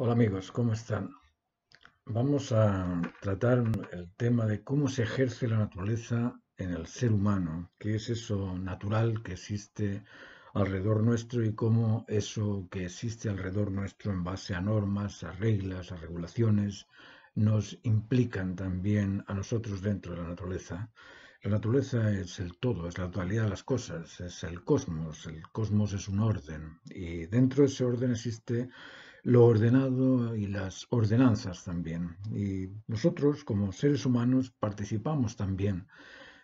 Hola amigos, ¿cómo están? Vamos a tratar el tema de cómo se ejerce la naturaleza en el ser humano, qué es eso natural que existe alrededor nuestro y cómo eso que existe alrededor nuestro en base a normas, a reglas, a regulaciones, nos implican también a nosotros dentro de la naturaleza. La naturaleza es el todo, es la totalidad de las cosas, es el cosmos. El cosmos es un orden y dentro de ese orden existe lo ordenado y las ordenanzas también. Y nosotros, como seres humanos, participamos también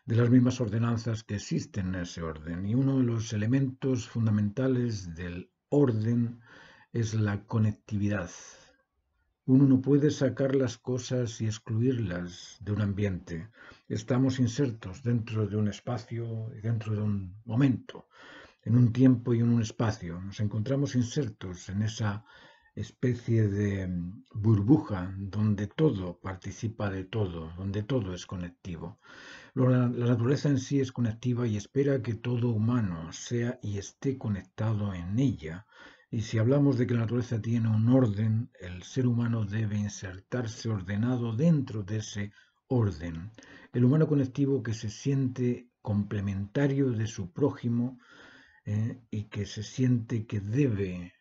de las mismas ordenanzas que existen en ese orden. Y uno de los elementos fundamentales del orden es la conectividad. Uno no puede sacar las cosas y excluirlas de un ambiente. Estamos insertos dentro de un espacio y dentro de un momento, en un tiempo y en un espacio. Nos encontramos insertos en esa especie de burbuja donde todo participa de todo, donde todo es conectivo. La naturaleza en sí es conectiva y espera que todo humano sea y esté conectado en ella. Y si hablamos de que la naturaleza tiene un orden, el ser humano debe insertarse ordenado dentro de ese orden. El humano conectivo que se siente complementario de su prójimo, y que se siente que debe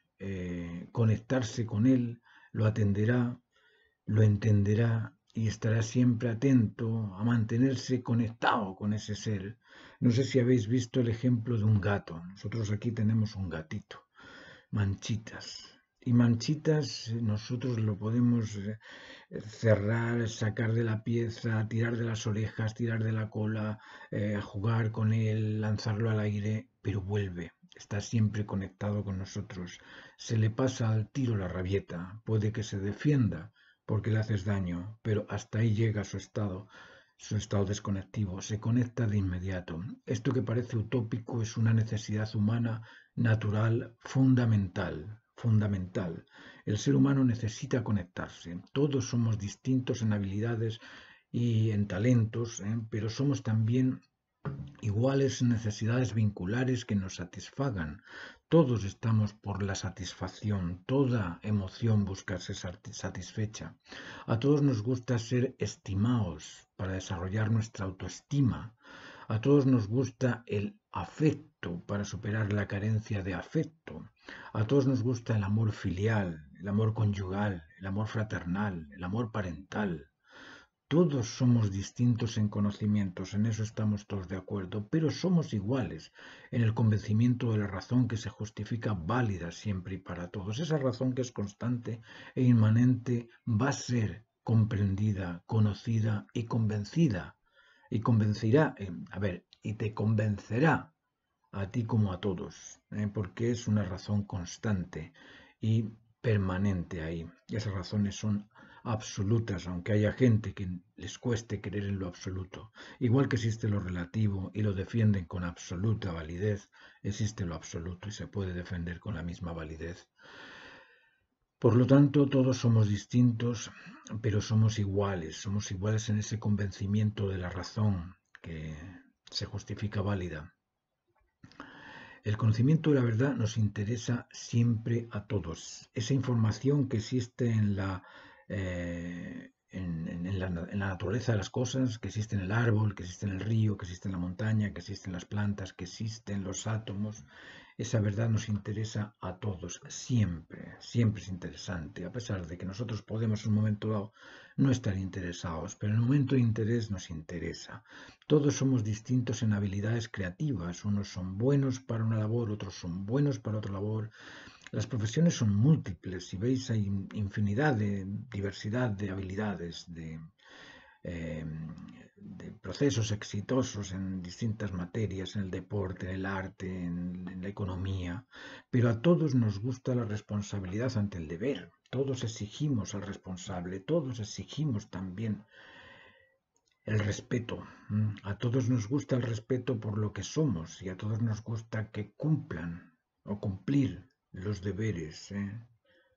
conectarse con él, lo atenderá, lo entenderá y estará siempre atento a mantenerse conectado con ese ser. No sé si habéis visto el ejemplo de un gato. Nosotros aquí tenemos un gatito, Manchitas. Y Manchitas nosotros lo podemos cerrar, sacar de la pieza, tirar de las orejas, tirar de la cola, jugar con él, lanzarlo al aire, pero vuelve. Está siempre conectado con nosotros. Se le pasa al tiro la rabieta. Puede que se defienda porque le haces daño, pero hasta ahí llega su estado desconectivo. Se conecta de inmediato. Esto que parece utópico es una necesidad humana natural fundamental, fundamental. El ser humano necesita conectarse. Todos somos distintos en habilidades y en talentos, pero somos también iguales necesidades vinculares que nos satisfagan. Todos estamos por la satisfacción, toda emoción busca ser satisfecha. A todos nos gusta ser estimados para desarrollar nuestra autoestima. A todos nos gusta el afecto para superar la carencia de afecto. A todos nos gusta el amor filial, el amor conyugal, el amor fraternal, el amor parental. Todos somos distintos en conocimientos, en eso estamos todos de acuerdo, pero somos iguales en el convencimiento de la razón que se justifica válida siempre y para todos. Esa razón que es constante e inmanente va a ser comprendida, conocida y convencida. Y convencerá, y te convencerá a ti como a todos, porque es una razón constante y permanente ahí. Y esas razones son absolutas, aunque haya gente que les cueste creer en lo absoluto. Igual que existe lo relativo y lo defienden con absoluta validez, existe lo absoluto y se puede defender con la misma validez. Por lo tanto, todos somos distintos, pero somos iguales en ese convencimiento de la razón que se justifica válida. El conocimiento de la verdad nos interesa siempre a todos. Esa información que existe en la naturaleza de las cosas, que existe en el árbol, que existe en el río, que existe en la montaña, que existe en las plantas, que existe en los átomos, esa verdad nos interesa a todos, siempre, siempre es interesante, a pesar de que nosotros podemos en un momento dado no estar interesados, pero en el momento de interés nos interesa. Todos somos distintos en habilidades creativas, unos son buenos para una labor, otros son buenos para otra labor. Las profesiones son múltiples, si veis hay infinidad de diversidad de habilidades, eh, de procesos exitosos en distintas materias, en el deporte, en el arte, en la economía, pero a todos nos gusta la responsabilidad ante el deber. Todos exigimos al responsable, todos exigimos también el respeto. A todos nos gusta el respeto por lo que somos y a todos nos gusta que cumplan o cumplir los deberes.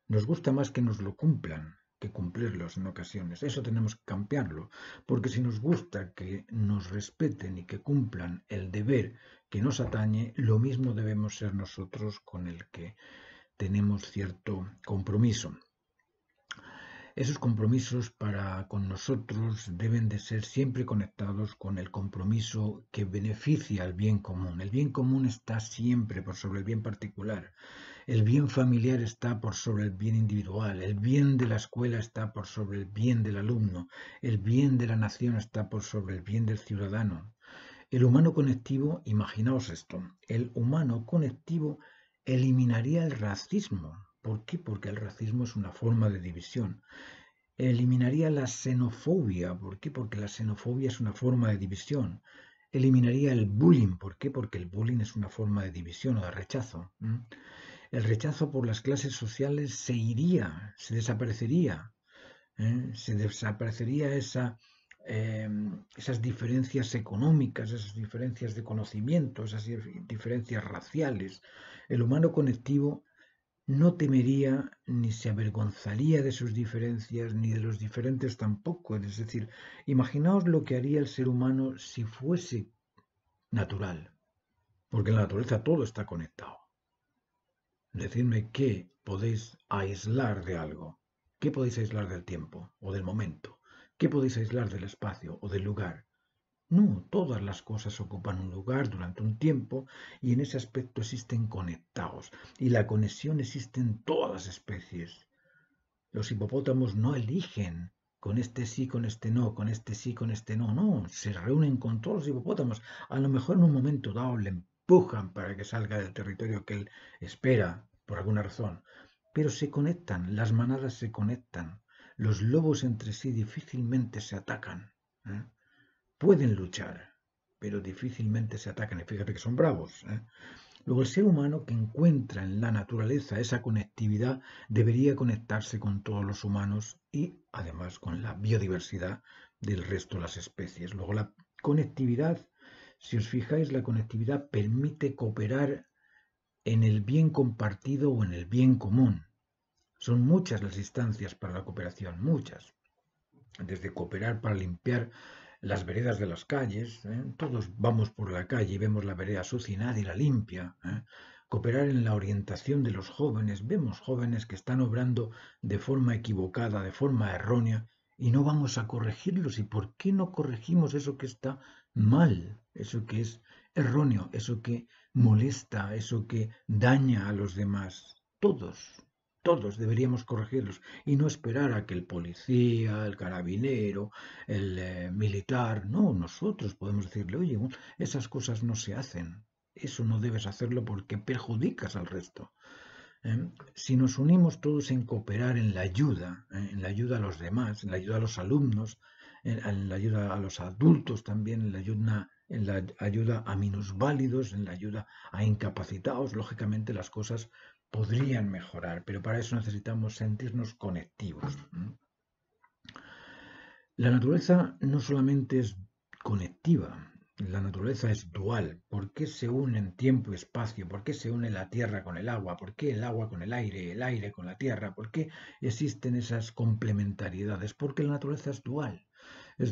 Nos gusta más que nos lo cumplan que cumplirlos en ocasiones. Eso tenemos que cambiarlo, porque si nos gusta que nos respeten y que cumplan el deber que nos atañe, lo mismo debemos ser nosotros con el que tenemos cierto compromiso. Esos compromisos con nosotros deben de ser siempre conectados con el compromiso que beneficia al bien común. El bien común está siempre por sobre el bien particular. El bien familiar está por sobre el bien individual. El bien de la escuela está por sobre el bien del alumno. El bien de la nación está por sobre el bien del ciudadano. El humano conectivo, imaginaos esto, el humano conectivo eliminaría el racismo. ¿Por qué? Porque el racismo es una forma de división. Eliminaría la xenofobia. ¿Por qué? Porque la xenofobia es una forma de división. Eliminaría el bullying. ¿Por qué? Porque el bullying es una forma de división o de rechazo. El rechazo por las clases sociales se iría, se desaparecería. Se desaparecería esas diferencias económicas, esas diferencias de conocimiento, esas diferencias raciales. El humano conectivo no temería ni se avergonzaría de sus diferencias, ni de los diferentes tampoco. Es decir, imaginaos lo que haría el ser humano si fuese natural, porque en la naturaleza todo está conectado. Decidme qué podéis aislar de algo, qué podéis aislar del tiempo o del momento, qué podéis aislar del espacio o del lugar. No, todas las cosas ocupan un lugar durante un tiempo y en ese aspecto existen conectados y la conexión existe en todas las especies. Los hipopótamos no eligen con este sí, con este no, con este sí, con este no, no, se reúnen con todos los hipopótamos. A lo mejor en un momento dado le empujan para que salga del territorio que él espera por alguna razón, pero se conectan, las manadas se conectan, los lobos entre sí difícilmente se atacan. ¿eh? Pueden luchar, pero difícilmente se atacan y fíjate que son bravos. Luego, el ser humano que encuentra en la naturaleza esa conectividad debería conectarse con todos los humanos y además con la biodiversidad del resto de las especies. Luego, la conectividad, si os fijáis, la conectividad permite cooperar en el bien compartido o en el bien común. Son muchas las instancias para la cooperación, muchas. Desde cooperar para limpiar las veredas de las calles, todos vamos por la calle y vemos la vereda sucia y nadie la limpia. Cooperar en la orientación de los jóvenes, vemos jóvenes que están obrando de forma equivocada, de forma errónea, y no vamos a corregirlos. ¿Y por qué no corregimos eso que está mal, eso que es erróneo, eso que molesta, eso que daña a los demás? Todos deberíamos corregirlos y no esperar a que el policía, el carabinero, el militar, no, nosotros podemos decirle, oye, esas cosas no se hacen, eso no debes hacerlo porque perjudicas al resto. Si nos unimos todos en cooperar en la ayuda a los demás, en la ayuda a los alumnos, en la ayuda a los adultos también, en la ayuda a minusválidos, en la ayuda a incapacitados, lógicamente las cosas podrían mejorar, pero para eso necesitamos sentirnos conectivos. La naturaleza no solamente es conectiva, la naturaleza es dual. ¿Por qué se unen tiempo y espacio? ¿Por qué se une la tierra con el agua? ¿Por qué el agua con el aire con la tierra? ¿Por qué existen esas complementariedades? Porque la naturaleza es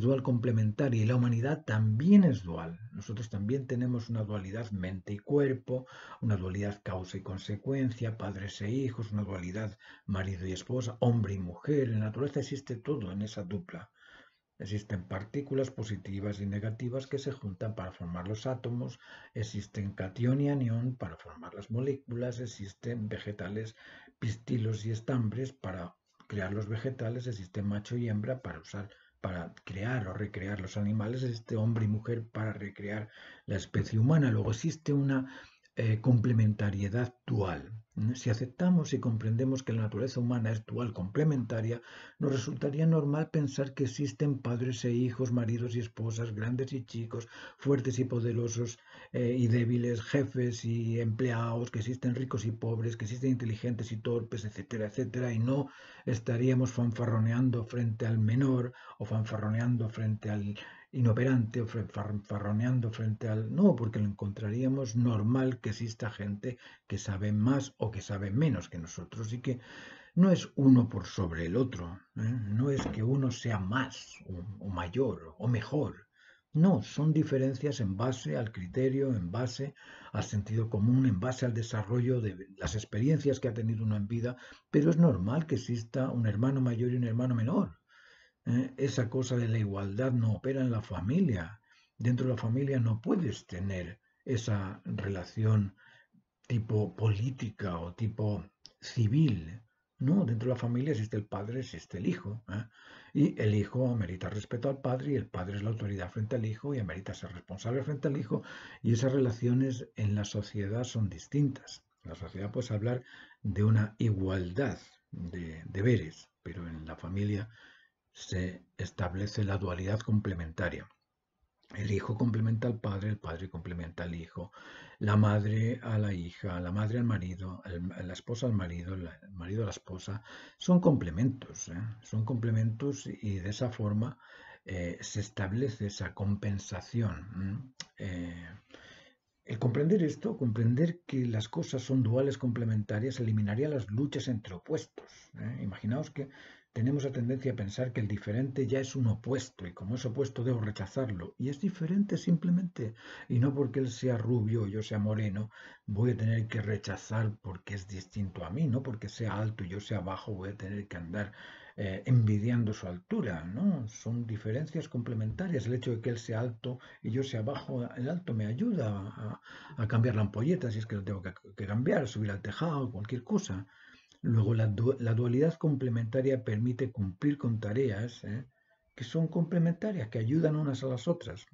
dual complementaria y la humanidad también es dual. Nosotros también tenemos una dualidad mente y cuerpo, una dualidad causa y consecuencia, padres e hijos, una dualidad marido y esposa, hombre y mujer. En la naturaleza existe todo en esa dupla. Existen partículas positivas y negativas que se juntan para formar los átomos, existen catión y anión para formar las moléculas, existen vegetales, pistilos y estambres para crear los vegetales, existe macho y hembra para crear o recrear los animales, existe hombre y mujer para recrear la especie humana. Luego existe una complementariedad dual. Si aceptamos y comprendemos que la naturaleza humana es dual complementaria, nos resultaría normal pensar que existen padres e hijos, maridos y esposas, grandes y chicos, fuertes y poderosos y débiles, jefes y empleados, que existen ricos y pobres, que existen inteligentes y torpes, etcétera, etcétera, y no estaríamos fanfarroneando frente al menor o fanfarroneando frente al inoperante o fanfarroneando frente al... No, porque lo encontraríamos normal que exista gente que sabe más o que sabe menos que nosotros y que no es uno por sobre el otro, no es que uno sea más o mayor o mejor. No, son diferencias en base al criterio, en base al sentido común, en base al desarrollo de las experiencias que ha tenido uno en vida, pero es normal que exista un hermano mayor y un hermano menor. Esa cosa de la igualdad no opera en la familia. Dentro de la familia no puedes tener esa relación tipo política o tipo civil. No, dentro de la familia existe el padre, existe el hijo. Y el hijo amerita respeto al padre y el padre es la autoridad frente al hijo y amerita ser responsable frente al hijo. Y esas relaciones en la sociedad son distintas. En la sociedad puedes hablar de una igualdad de deberes, pero en la familia se establece la dualidad complementaria. El hijo complementa al padre, el padre complementa al hijo, la madre a la hija, la madre al marido, la esposa al marido, el marido a la esposa. Son complementos, ¿eh? Son complementos y de esa forma se establece esa compensación. El comprender esto, comprender que las cosas son duales complementarias, eliminaría las luchas entre opuestos. Imaginaos que tenemos la tendencia a pensar que el diferente ya es un opuesto y como es opuesto debo rechazarlo. Y es diferente simplemente. Y no porque él sea rubio o yo sea moreno, voy a tener que rechazar porque es distinto a mí, no porque sea alto y yo sea bajo, voy a tener que andar envidiando su altura, ¿no? Son diferencias complementarias. El hecho de que él sea alto y yo sea bajo, el alto me ayuda a cambiar la ampolleta si es que lo tengo que cambiar, subir al tejado, cualquier cosa. Luego, la dualidad complementaria permite cumplir con tareas que son complementarias, que ayudan unas a las otras.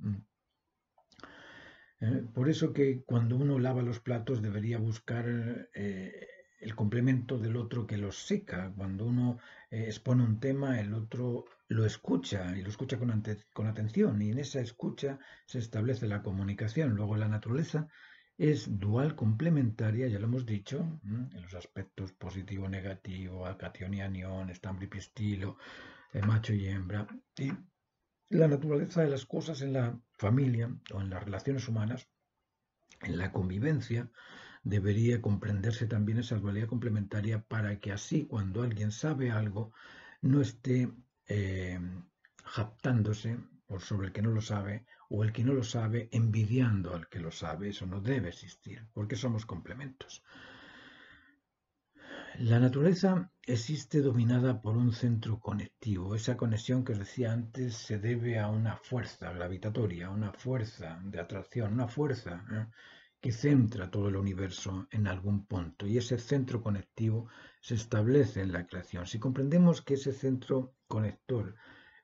Por eso que cuando uno lava los platos debería buscar el complemento del otro que los seca. Cuando uno expone un tema, el otro lo escucha y lo escucha con atención y en esa escucha se establece la comunicación. Luego la naturaleza es dual complementaria, ya lo hemos dicho, en los aspectos positivo, negativo, cation y anión, estambre y pistilo, macho y hembra. Y la naturaleza de las cosas en la familia o en las relaciones humanas, en la convivencia, debería comprenderse también esa dualidad complementaria para que así cuando alguien sabe algo no esté eh, jactándose por sobre el que no lo sabe o el que no lo sabe envidiando al que lo sabe. Eso no debe existir porque somos complementos. La naturaleza existe dominada por un centro conectivo. Esa conexión que os decía antes se debe a una fuerza gravitatoria, una fuerza de atracción, una fuerza que centra todo el universo en algún punto. Y ese centro conectivo se establece en la creación. Si comprendemos que ese centro conector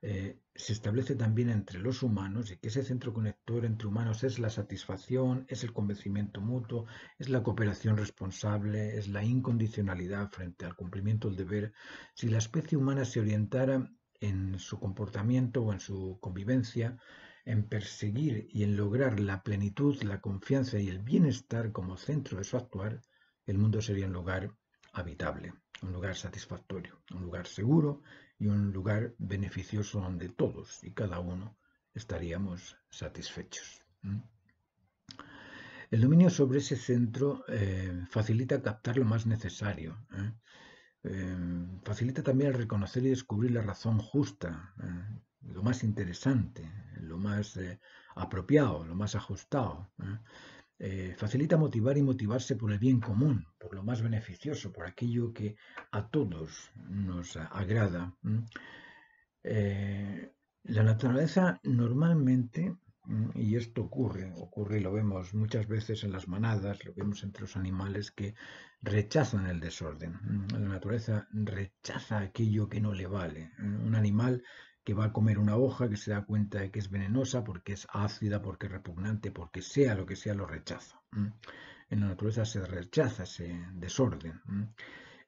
se establece también entre los humanos y que ese centro conector entre humanos es la satisfacción, es el convencimiento mutuo, es la cooperación responsable, es la incondicionalidad frente al cumplimiento del deber. Si la especie humana se orientara en su comportamiento o en su convivencia, en perseguir y en lograr la plenitud, la confianza y el bienestar como centro de su actuar, el mundo sería un lugar habitable, un lugar satisfactorio, un lugar seguro y un lugar beneficioso donde todos y cada uno estaríamos satisfechos. El dominio sobre ese centro facilita captar lo más necesario. Facilita también el reconocer y descubrir la razón justa, lo más interesante, lo más apropiado, lo más ajustado. Facilita motivar y motivarse por el bien común, por lo más beneficioso, por aquello que a todos nos agrada. La naturaleza normalmente, y esto ocurre y lo vemos muchas veces en las manadas, lo vemos entre los animales que rechazan el desorden. La naturaleza rechaza aquello que no le vale. Un animal que va a comer una hoja, que se da cuenta de que es venenosa, porque es ácida, porque es repugnante, porque sea lo que sea, lo rechaza. En la naturaleza se rechaza ese desorden.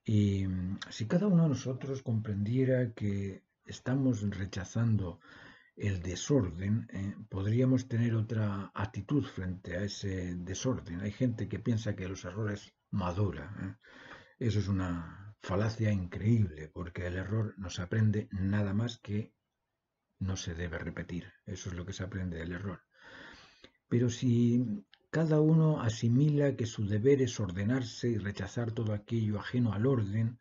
Y si cada uno de nosotros comprendiera que estamos rechazando el desorden, podríamos tener otra actitud frente a ese desorden. Hay gente que piensa que los errores madura. Eso es una falacia increíble, porque el error no se aprende nada más que no se debe repetir. Eso es lo que se aprende del error. Pero si cada uno asimila que su deber es ordenarse y rechazar todo aquello ajeno al orden,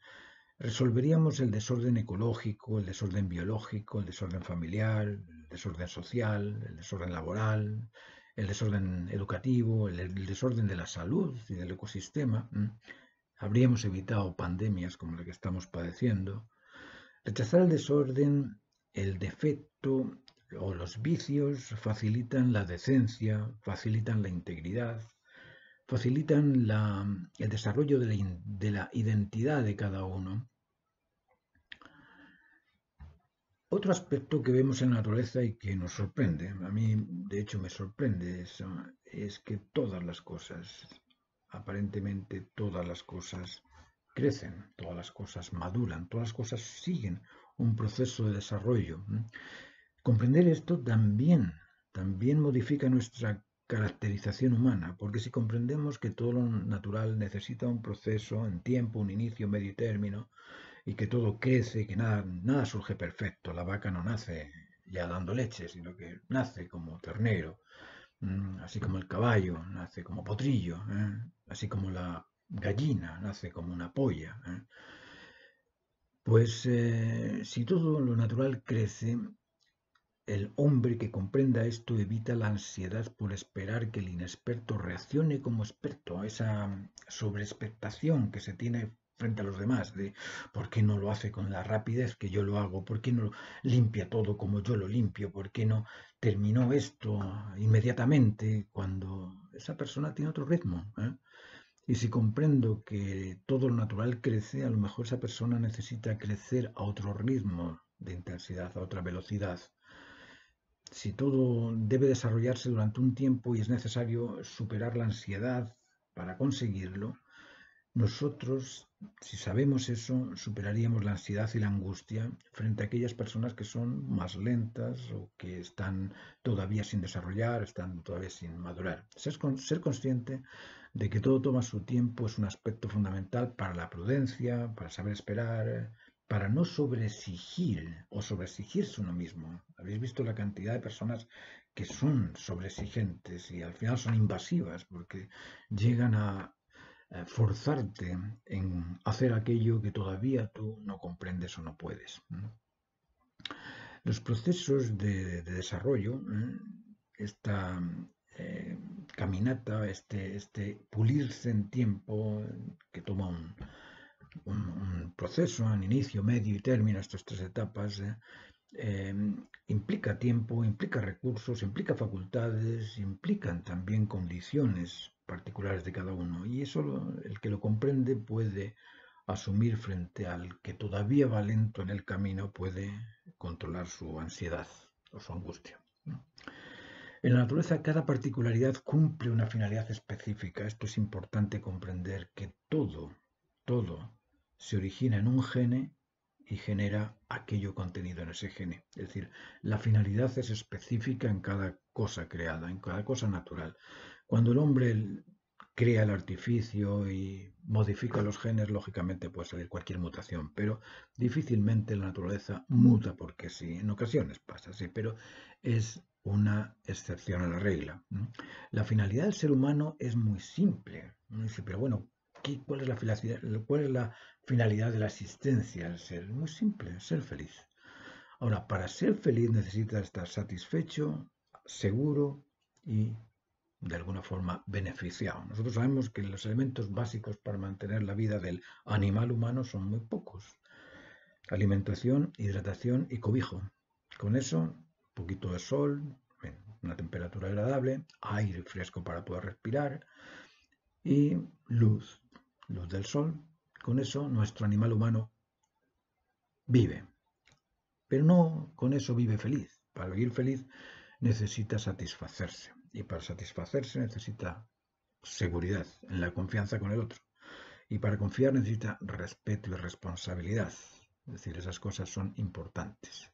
resolveríamos el desorden ecológico, el desorden biológico, el desorden familiar, el desorden social, el desorden laboral, el desorden educativo, el desorden de la salud y del ecosistema. Habríamos evitado pandemias como la que estamos padeciendo. Rechazar el desorden, el defecto o los vicios facilitan la decencia, facilitan la integridad, facilitan el desarrollo de la identidad de cada uno. Otro aspecto que vemos en la naturaleza y que nos sorprende, a mí de hecho me sorprende, es que todas las cosas, aparentemente todas las cosas crecen, todas las cosas maduran, todas las cosas siguen un proceso de desarrollo. Comprender esto también modifica nuestra caracterización humana, porque si comprendemos que todo lo natural necesita un proceso en tiempo, un inicio, medio y término, y que todo crece, que nada surge perfecto, la vaca no nace ya dando leche, sino que nace como ternero, así como el caballo nace como potrillo, así como la gallina nace como una polla. Pues si todo lo natural crece, el hombre que comprenda esto evita la ansiedad por esperar que el inexperto reaccione como experto, esa sobreexpectación que se tiene frente a los demás, de por qué no lo hace con la rapidez que yo lo hago, por qué no limpia todo como yo lo limpio, por qué no terminó esto inmediatamente cuando esa persona tiene otro ritmo. Y si comprendo que todo lo natural crece, a lo mejor esa persona necesita crecer a otro ritmo de intensidad, a otra velocidad. Si todo debe desarrollarse durante un tiempo y es necesario superar la ansiedad para conseguirlo, nosotros, si sabemos eso, superaríamos la ansiedad y la angustia frente a aquellas personas que son más lentas o que están todavía sin desarrollar, están todavía sin madurar. Ser consciente de que todo toma su tiempo es un aspecto fundamental para la prudencia, para saber esperar, para no sobreexigir o sobreexigirse uno mismo. Habéis visto la cantidad de personas que son sobreexigentes y al final son invasivas porque llegan a forzarte en hacer aquello que todavía tú no comprendes o no puedes. Los procesos de desarrollo, esta caminata, este pulirse en tiempo que toma un proceso en inicio, medio y término, estas tres etapas, implica tiempo, implica recursos, implica facultades, implican también condiciones particulares de cada uno. Y eso el que lo comprende puede asumir frente al que todavía va lento en el camino, puede controlar su ansiedad o su angustia. En la naturaleza, cada particularidad cumple una finalidad específica. Esto es importante comprender que todo se origina en un gene y genera aquello contenido en ese gene. Es decir, la finalidad es específica en cada cosa creada, en cada cosa natural. Cuando el hombre crea el artificio y modifica los genes, lógicamente puede salir cualquier mutación, pero difícilmente la naturaleza muta porque sí. En ocasiones pasa, sí, pero es una excepción a la regla. La finalidad del ser humano es muy simple. Pero bueno, ¿cuál es la finalidad de la existencia del ser? Muy simple, ser feliz. Ahora, para ser feliz necesitas estar satisfecho, seguro y de alguna forma beneficiado. Nosotros sabemos que los elementos básicos para mantener la vida del animal humano son muy pocos. Alimentación, hidratación y cobijo. Con eso, un poquito de sol, una temperatura agradable, aire fresco para poder respirar y luz del sol. Con eso nuestro animal humano vive. Pero no con eso vive feliz. Para vivir feliz necesita satisfacerse. Y para satisfacerse necesita seguridad en la confianza con el otro. Y para confiar necesita respeto y responsabilidad. Es decir, esas cosas son importantes.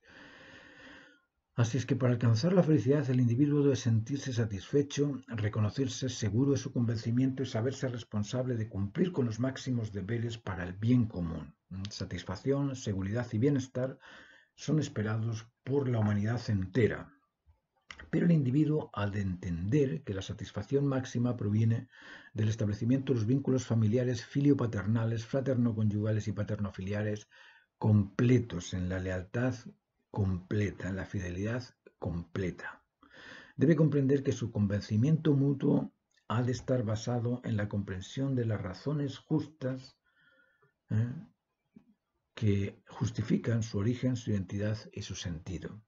Así es que para alcanzar la felicidad el individuo debe sentirse satisfecho, reconocerse seguro de su convencimiento y saberse responsable de cumplir con los máximos deberes para el bien común. Satisfacción, seguridad y bienestar son esperados por la humanidad entera. Pero el individuo ha de entender que la satisfacción máxima proviene del establecimiento de los vínculos familiares, filio-paternales, fraterno-conyugales y paterno-filiares completos, en la lealtad completa, en la fidelidad completa. Debe comprender que su convencimiento mutuo ha de estar basado en la comprensión de las razones justas, ¿eh?, que justifican su origen, su identidad y su sentido,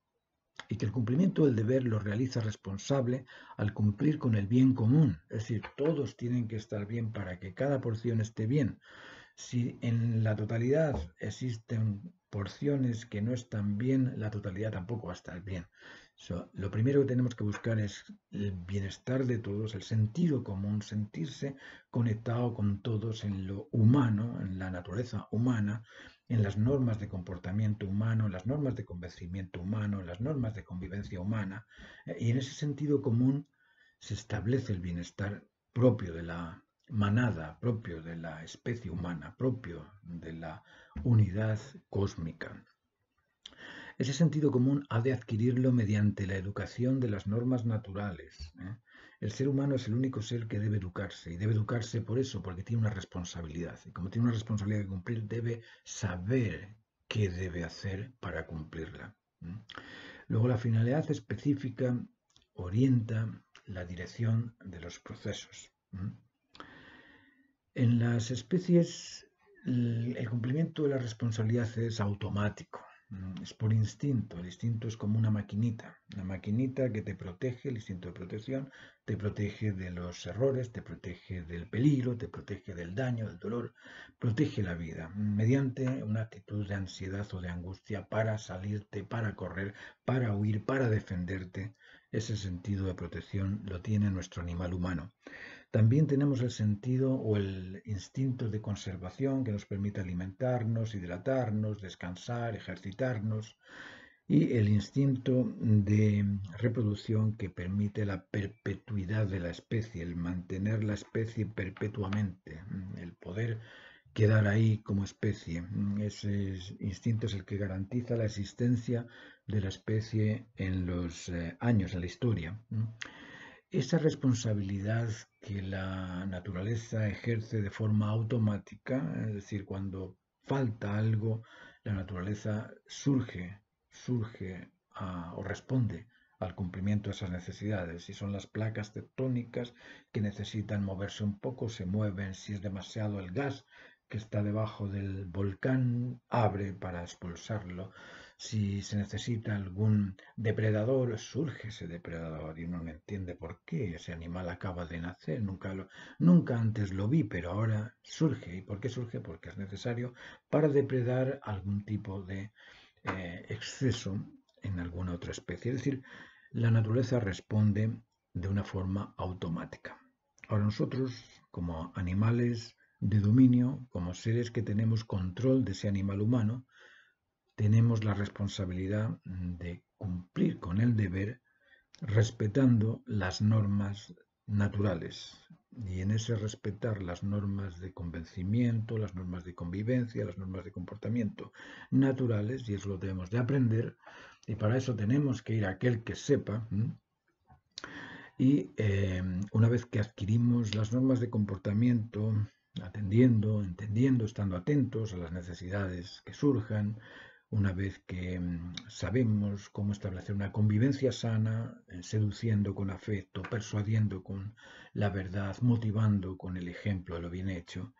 y que el cumplimiento del deber lo realiza responsable al cumplir con el bien común. Es decir, todos tienen que estar bien para que cada porción esté bien. Si en la totalidad existen porciones que no están bien, la totalidad tampoco va a estar bien. Lo primero que tenemos que buscar es el bienestar de todos, el sentido común, sentirse conectado con todos en lo humano, en la naturaleza humana, en las normas de comportamiento humano, en las normas de convencimiento humano, en las normas de convivencia humana. Y en ese sentido común se establece el bienestar propio de la manada, propio de la especie humana, propio de la unidad cósmica. Ese sentido común ha de adquirirlo mediante la educación de las normas naturales, ¿eh? El ser humano es el único ser que debe educarse, y debe educarse por eso, porque tiene una responsabilidad. Y como tiene una responsabilidad que cumplir, debe saber qué debe hacer para cumplirla. Luego, la finalidad específica orienta la dirección de los procesos. En las especies, el cumplimiento de la responsabilidad es automático, es por instinto. El instinto es como una maquinita que te protege, el instinto de protección, te protege de los errores, te protege del peligro, te protege del daño, del dolor, protege la vida mediante una actitud de ansiedad o de angustia para salirte, para correr, para huir, para defenderte. Ese sentido de protección lo tiene nuestro animal humano. También tenemos el sentido o el instinto de conservación que nos permite alimentarnos, hidratarnos, descansar, ejercitarnos, y el instinto de reproducción que permite la perpetuidad de la especie, el mantener la especie perpetuamente, el poder quedar ahí como especie. Ese instinto es el que garantiza la existencia de la especie en los años, en la historia. Esa responsabilidad que la naturaleza ejerce de forma automática, es decir, cuando falta algo, la naturaleza surge o responde al cumplimiento de esas necesidades. Si son las placas tectónicas que necesitan moverse un poco, se mueven. Si es demasiado el gas que está debajo del volcán, abre para expulsarlo. Si se necesita algún depredador, surge ese depredador y uno no entiende por qué ese animal acaba de nacer. Nunca antes lo vi, pero ahora surge. ¿Y por qué surge? Porque es necesario para depredar algún tipo de exceso en alguna otra especie. Es decir, la naturaleza responde de una forma automática. Ahora nosotros, como animales de dominio, como seres que tenemos control de ese animal humano, tenemos la responsabilidad de cumplir con el deber respetando las normas naturales. Y en ese respetar las normas de convencimiento, las normas de convivencia, las normas de comportamiento naturales, y eso lo debemos de aprender, y para eso tenemos que ir a aquel que sepa. Y una vez que adquirimos las normas de comportamiento, atendiendo, entendiendo, estando atentos a las necesidades que surjan, una vez que sabemos cómo establecer una convivencia sana, seduciendo con afecto, persuadiendo con la verdad, motivando con el ejemplo de lo bien hecho,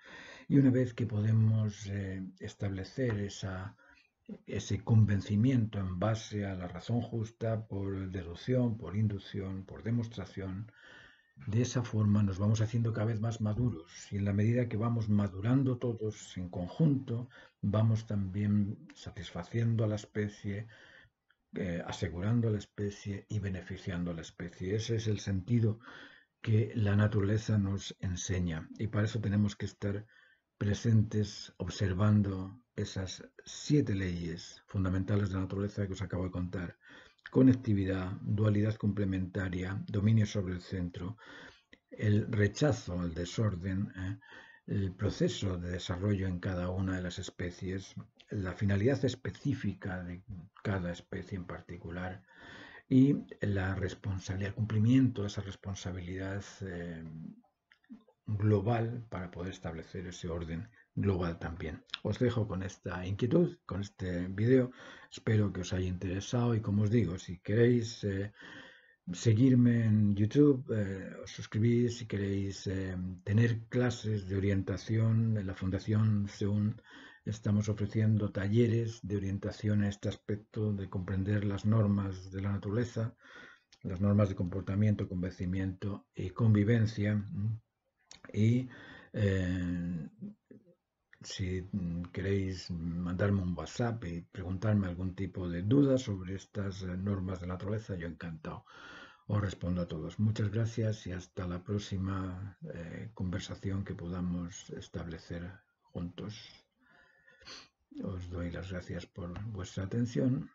y una vez que podemos establecer ese convencimiento en base a la razón justa por deducción, por inducción, por demostración, de esa forma nos vamos haciendo cada vez más maduros, y en la medida que vamos madurando todos en conjunto, vamos también satisfaciendo a la especie, asegurando a la especie y beneficiando a la especie. Ese es el sentido que la naturaleza nos enseña, y para eso tenemos que estar presentes observando esas 7 leyes fundamentales de la naturaleza que os acabo de contar: conectividad, dualidad complementaria, dominio sobre el centro, el rechazo al desorden, el proceso de desarrollo en cada una de las especies, la finalidad específica de cada especie en particular, y la responsabilidad, el cumplimiento de esa responsabilidad global para poder establecer ese orden global también. Os dejo con esta inquietud, con este vídeo. Espero que os haya interesado y como os digo, si queréis seguirme en YouTube, os suscribís si queréis tener clases de orientación en la Fundación CEUN. Estamos ofreciendo talleres de orientación a este aspecto de comprender las normas de la naturaleza, las normas de comportamiento, convencimiento y convivencia. Y si queréis mandarme un WhatsApp y preguntarme algún tipo de duda sobre estas normas de la naturaleza, yo encantado os respondo a todos. Muchas gracias y hasta la próxima conversación que podamos establecer juntos. Os doy las gracias por vuestra atención.